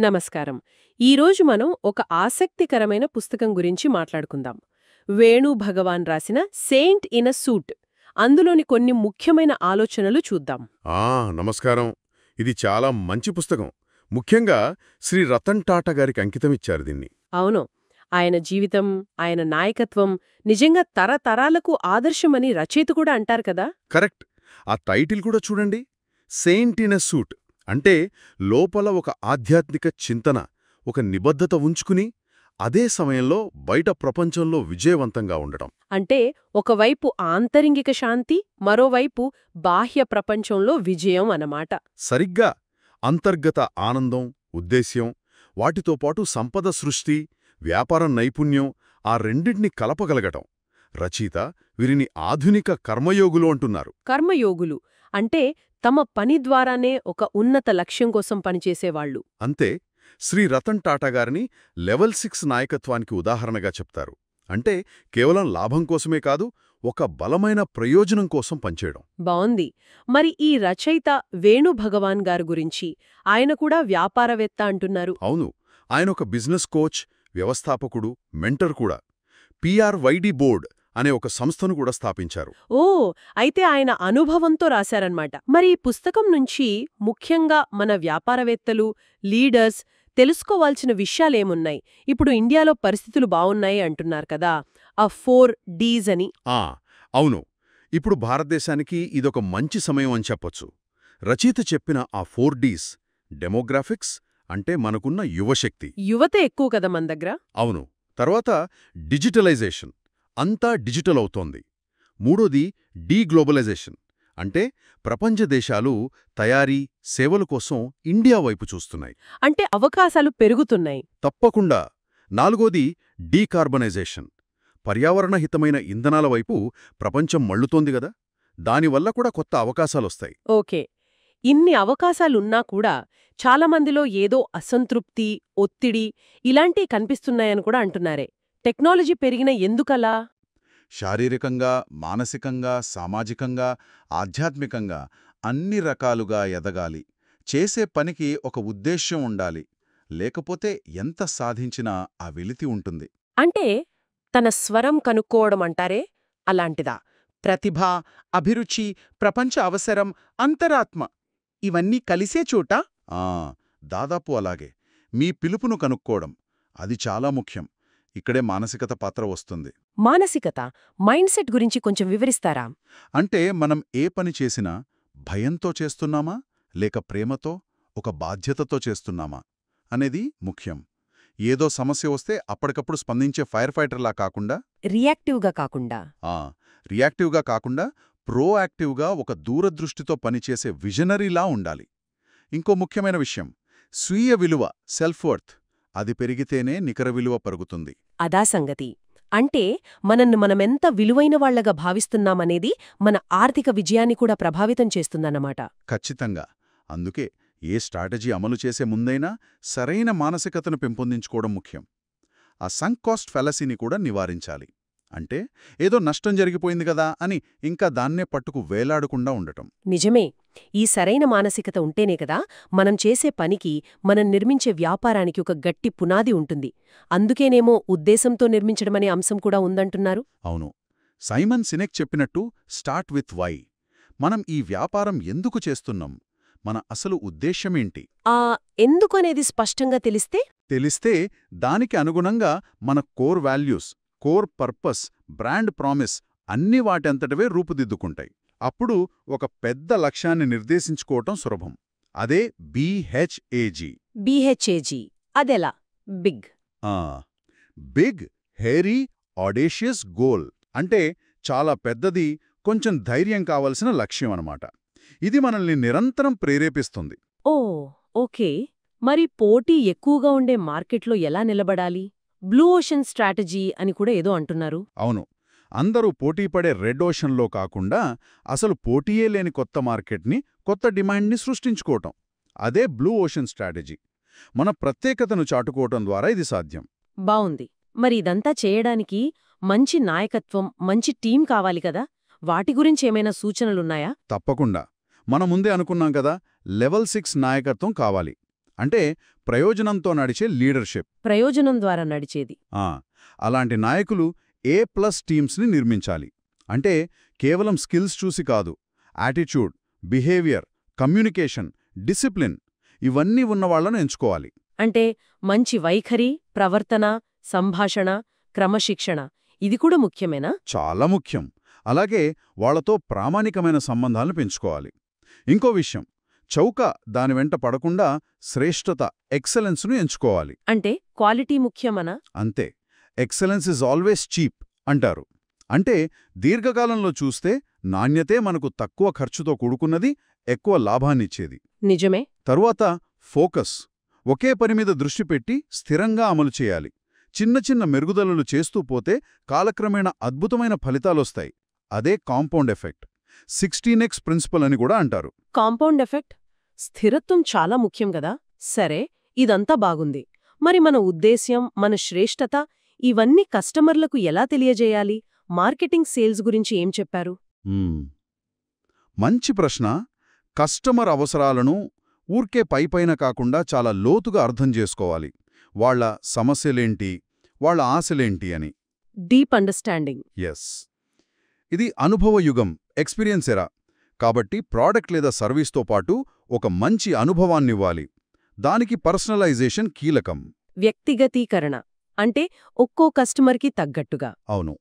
నమస్కారం. ఈరోజు మనం ఒక ఆసక్తికరమైన పుస్తకం గురించి మాట్లాడుకుందాం. వేణు భగవాన్ రాసిన సెయింట్ ఇన్ ఎ సూట్. అందులోని కొన్ని ముఖ్యమైన ఆలోచనలు చూద్దాం. నమస్కారం. ఇది చాలా మంచి పుస్తకం. ముఖ్యంగా శ్రీ రతన్ టాటా గారికి అంకితమిచ్చారు దీన్ని. అవును, ఆయన జీవితం, ఆయన నాయకత్వం నిజంగా తరతరాలకు ఆదర్శమని రచయిత కూడా అంటారు కదా. కరెక్ట్. ఆ టైటిల్ కూడా చూడండి, సెయింట్ ఇన్ ఎ సూట్. అంటే లోపల ఒక ఆధ్యాత్మిక చింతన, ఒక నిబద్ధత ఉంచుకుని అదే సమయంలో బయట ప్రపంచంలో విజయవంతంగా ఉండటం. అంటే ఒకవైపు ఆంతరింగిక శాంతి, మరోవైపు బాహ్య ప్రపంచంలో విజయం అన్నమాట. సరిగ్గా. అంతర్గత ఆనందం, ఉద్దేశ్యం, వాటితో పాటు సంపద సృష్టి, వ్యాపార నైపుణ్యం, ఆ రెండింటినీ కలపగలగటం. రచయిత వీరిని ఆధునిక కర్మయోగులు అంటున్నారు. కర్మయోగులు అంటే తమ పని ద్వారానే ఒక ఉన్నత లక్ష్యం కోసం పనిచేసేవాళ్లు. అంతే. శ్రీ రతన్ టాటా గారిని లెవెల్ 6 నాయకత్వానికి ఉదాహరణగా చెప్తారు. అంటే కేవలం లాభం కోసమే కాదు, ఒక బలమైన ప్రయోజనం కోసం పనిచేయడం. బావుంది. మరి ఈ రచయిత వేణు భగవాన్ గారు గురించి, ఆయన కూడా వ్యాపారవేత్త అంటున్నారు. అవును, ఆయన ఒక బిజినెస్ కోచ్, వ్యవస్థాపకుడు, మెంటర్ కూడా. పిఆర్వైడి బోర్డ్ అనే ఒక సంస్థను కూడా స్థాపించారు. ఓ, అయితే ఆయన అనుభవంతో రాశారన్నమాట. మరి ఈ పుస్తకం నుంచి ముఖ్యంగా మన వ్యాపారవేత్తలు, లీడర్స్ తెలుసుకోవాల్సిన విషయాలేమున్నాయి? ఇప్పుడు ఇండియాలో పరిస్థితులు బావున్నాయి అంటున్నారు కదా, ఆ 4 Ds అని. అవును, ఇప్పుడు భారతదేశానికి ఇదొక మంచి సమయం అని చెప్పొచ్చు. రచయిత చెప్పిన ఆ 4 Ds డెమోగ్రాఫిక్స్, అంటే మనకున్న యువశక్తి. యువత ఎక్కువ కదా మన దగ్గర. అవును. తర్వాత డిజిటలైజేషన్, అంతా డిజిటల్ అవుతోంది. మూడోది డీగ్లోబలైజేషన్, అంటే ప్రపంచ దేశాలు తయారీ, సేవల కోసం ఇండియా వైపు చూస్తున్నాయి. అంటే అవకాశాలు పెరుగుతున్నాయి. తప్పకుండా. నాలుగోది డీకార్బనైజేషన్, పర్యావరణ హితమైన ఇంధనాల వైపు ప్రపంచం మళ్లుతోంది గదా, దానివల్ల కూడా కొత్త అవకాశాలొస్తాయి. ఓకే. ఇన్ని అవకాశాలున్నా కూడా చాలామందిలో ఏదో అసంతృప్తి, ఒత్తిడి ఇలాంటివి కనిపిస్తున్నాయని కూడా అంటున్నారే. టెక్నాలజీ పెరిగిన ఎందుకలా? శారీరకంగా, మానసికంగా, సామాజికంగా, ఆధ్యాత్మికంగా అన్ని రకాలుగా ఎదగాలి. చేసే పనికి ఒక ఉద్దేశ్యం ఉండాలి. లేకపోతే ఎంత సాధించినా ఆ వెలితి ఉంటుంది. అంటే తన స్వరం కనుక్కోవడం అంటారే, అలాంటిదా? ప్రతిభ, అభిరుచి, ప్రపంచ అవసరం, అంతరాత్మ ఇవన్నీ కలిసే చోట? దాదాపు అలాగే. మీ పిలుపును కనుక్కోవడం, అది చాలా ముఖ్యం. ఇక్కడే మానసికత పాత్ర వస్తుంది. మానసికత, మైండ్ సెట్ గురించి కొంచెం వివరిస్తారా? అంటే మనం ఏ పని చేసినా భయంతో చేస్తున్నామా, లేక ప్రేమతో, ఒక బాధ్యతతో చేస్తున్నామా అనేది ముఖ్యం. ఏదో సమస్య వస్తే అప్పటికప్పుడు స్పందించే ఫైర్ ఫైటర్లా కాకుండా, రియాక్టివ్గా కాకుండా ప్రోయాక్టివ్గా ఒక దూరదృష్టితో పనిచేసే విజనరీలా ఉండాలి. ఇంకో ముఖ్యమైన విషయం, స్వీయ విలువ, సెల్ఫ్ వర్త్, అది పెరిగితేనే నికర విలువ పెరుగుతుంది. అదా సంగతి. అంటే మనమెంత విలువైన వాళ్లగా భావిస్తున్నామనేది మన ఆర్థిక విజయాన్ని కూడా ప్రభావితం చేస్తుందన్నమాట. ఖచ్చితంగా. అందుకే ఏ స్ట్రాటజీ అమలు చేసే ముందైనా సరైన మానసికతను పెంపొందించుకోవడం ముఖ్యం. ఆ సంక్ కాస్ట్ ఫెలసీని కూడా నివారించాలి. అంటే ఏదో నష్టం జరిగిపోయింది కదా అని ఇంకా దాన్నే పట్టుకు వేలాడకుండా ఉండటం. నిజమే. ఈ సరైన మానసికత ఉంటేనే కదా మనం చేసే పనికి, మనం నిర్మించే వ్యాపారానికి ఒక గట్టి పునాది ఉంటుంది. అందుకేనేమో ఉద్దేశంతో నిర్మించడమనే అంశం కూడా ఉందంటున్నారు. అవును. సైమన్ సినెక్ చెప్పినట్టు స్టార్ట్ విత్ వై. మనం ఈ వ్యాపారం ఎందుకు చేస్తున్నాం, మన అసలు ఉద్దేశ్యమేంటి? ఎందుకు అనేది స్పష్టంగా తెలిస్తే దానికి అనుగుణంగా మన core values, core purpose, brand promise అన్నీ వాటంతటవే రూపుదిద్దుకుంటాయి. అప్పుడు ఒక పెద్ద లక్ష్యాన్ని నిర్దేశించుకోవటం సులభం. అదే BHAG. అదెలా? Big. Big, hairy, audacious goal. అంటే చాలా పెద్దది, కొంచెం ధైర్యం కావలసిన లక్ష్యం అన్నమాట. ఇది మనల్ని నిరంతరం ప్రేరేపిస్తుంది. ఓకే. మరి పోటీ ఎక్కువగా ఉండే మార్కెట్లో ఎలా నిలబడాలి? బ్లూ ఓషన్ స్ట్రాటజీ అని కూడా ఏదో అంటున్నారు. అవును. అందరూ పోటీపడే రెడ్ ఓషన్లో కాకుండా అసలు పోటీయే లేని కొత్త మార్కెట్ని, కొత్త డిమాండ్ని సృష్టించుకోవటం, అదే బ్లూ ఓషన్ స్ట్రాటజీ. మన ప్రత్యేకతను చాటుకోవటం ద్వారా ఇది సాధ్యం. బావుంది. మరి ఇదంతా చేయడానికి మంచి నాయకత్వం, మంచి టీం కావాలి కదా, వాటి గురించి ఏమైనా సూచనలున్నాయా? తప్పకుండా. మనం ముందే అనుకున్నాం కదా, లెవెల్ 6 నాయకత్వం కావాలి. అంటే ప్రయోజనంతో నడిచే లీడర్షిప్. ప్రయోజనం ద్వారా నడిచేది. అలాంటి నాయకులు A+ టీమ్స్ని నిర్మించాలి. అంటే కేవలం స్కిల్స్ చూసి కాదు, యాటిట్యూడ్, బిహేవియర్, కమ్యూనికేషన్, డిసిప్లిన్ ఇవన్నీ ఉన్నవాళ్లను ఎంచుకోవాలి. అంటే మంచి వైఖరి, ప్రవర్తన, సంభాషణ, క్రమశిక్షణ ఇది కూడా ముఖ్యమేనా? చాలా ముఖ్యం. అలాగే వాళ్లతో ప్రామాణికమైన సంబంధాలను పెంచుకోవాలి. ఇంకో విషయం, చౌక దాని వెంట పడకుండా శ్రేష్ఠత, ఎక్సలెన్స్ను ఎంచుకోవాలి. అంటే క్వాలిటీ ముఖ్యమనా? అంతే. ఎక్సలెన్స్ ఇస్ ఆల్వేస్ చీప్ అంటారు. అంటే దీర్ఘకాలంలో చూస్తే నాణ్యతే మనకు తక్కువ ఖర్చుతో కూడుకున్నది, ఎక్కువ లాభాన్నిచ్చేది. నిజమే. తరువాత ఫోకస్. ఒకే పని మీద దృష్టి పెట్టి స్థిరంగా అమలు చేయాలి. చిన్న చిన్న మెరుగుదలలు చేస్తూ పోతే కాలక్రమేణా అద్భుతమైన ఫలితాలొస్తాయి. అదే కాంపౌండ్ ఎఫెక్ట్. 16x ప్రిన్సిపల్ అని కూడా అంటారు. Compound effect. స్థిరత్వం చాలా ముఖ్యం కదా. సరే, ఇదంతా బాగుంది. మరి మన ఉద్దేశ్యం, మన శ్రేష్ఠత ఇవన్నీ కస్టమర్లకు ఎలా తెలియజేయాలి? మార్కెటింగ్, సేల్స్ గురించి ఏం చెప్పారు? మంచి ప్రశ్న. కస్టమర్ అవసరాలను ఊర్కే పైపైన కాకుండా చాలా లోతుగా అర్థం చేసుకోవాలి. వాళ్ల సమస్యలేంటి, వాళ్ల ఆశలేంటి అని. Deep understanding. ఎస్. ఇది అనుభవయుగం, ఎక్స్పీరియన్స్ ఎరా. కాబట్టి ప్రోడక్ట్ లేదా సర్వీస్తో పాటు ఒక మంచి అనుభవాన్నివ్వాలి. దానికి పర్సనలైజేషన్ కీలకం. వ్యక్తిగతీకరణ. అంటే ఒక్కో కస్టమర్కి తగ్గట్టుగా. అవును.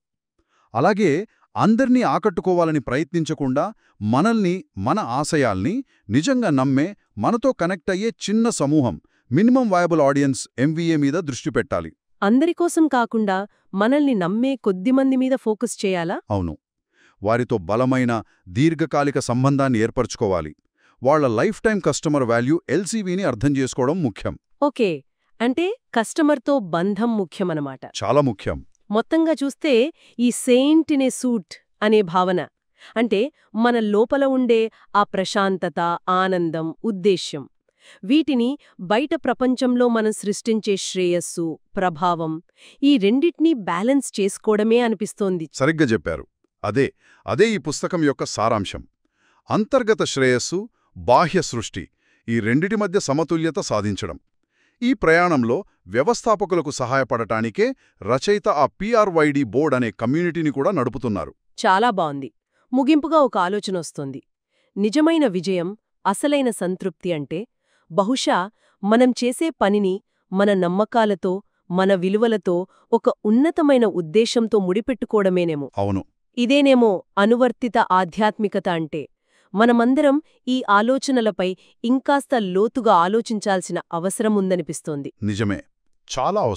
అలాగే అందర్నీ ఆకట్టుకోవాలని ప్రయత్నించకుండా మనల్ని, మన ఆశయాల్ని నిజంగా నమ్మే, మనతో కనెక్ట్ అయ్యే చిన్న సమూహం, మినిమం వయబుల్ ఆడియన్స్ MVA మీద దృష్టి పెట్టాలి. అందరికోసం కాకుండా మనల్ని నమ్మే కొద్దిమంది మీద ఫోకస్ చేయాలా? అవును. వారితో బలమైన, దీర్ఘకాలిక సంబంధాన్ని ఏర్పరచుకోవాలి. వాళ్ల లైఫ్ టైం కస్టమర్ వాల్యూ LCVని అర్థం చేసుకోవడం ముఖ్యం. ఓకే. అంటే కస్టమర్తో బంధం ముఖ్యమన్నమాట. చాలా ముఖ్యం. మొత్తంగా చూస్తే ఈ సెయింట్ ఇన్ ఏ సూట్ అనే భావన అంటే మన లోపల ఉండే ఆ ప్రశాంతత, ఆనందం, ఉద్దేశ్యం వీటిని బయట ప్రపంచంలో మనం సృష్టించే శ్రేయస్సు, ప్రభావం ఈ రెండిటినీ బ్యాలెన్స్ చేసుకోవడమే అనిపిస్తోంది. సరిగ్గా చెప్పారు. అదే ఈ పుస్తకం యొక్క సారాంశం. అంతర్గత శ్రేయస్సు, బాహ్య సృష్టి ఈ రెండిటి మధ్య సమతుల్యత సాధించడం. ఈ ప్రయాణంలో వ్యవస్థాపకులకు సహాయపడటానికే రచయిత ఆ PRYD బోర్డ్ అనే కమ్యూనిటీని కూడా నడుపుతున్నారు. చాలా బావుంది. ముగింపుగా ఒక ఆలోచనొస్తోంది. నిజమైన విజయం, అసలైన సంతృప్తి అంటే బహుశా మనం చేసే పనిని మన నమ్మకాలతో, మన విలువలతో, ఒక ఉన్నతమైన ఉద్దేశంతో ముడిపెట్టుకోవడమేనేమో. అవును. ఇదేనేమో అనువర్తిత ఆధ్యాత్మికత అంటే. మనమందరం ఈ ఆలోచనలపై ఇంకాస్త లోతుగా ఆలోచించాల్సిన అవసరముందనిపిస్తోంది. నిజమే. చాలా అవసరం.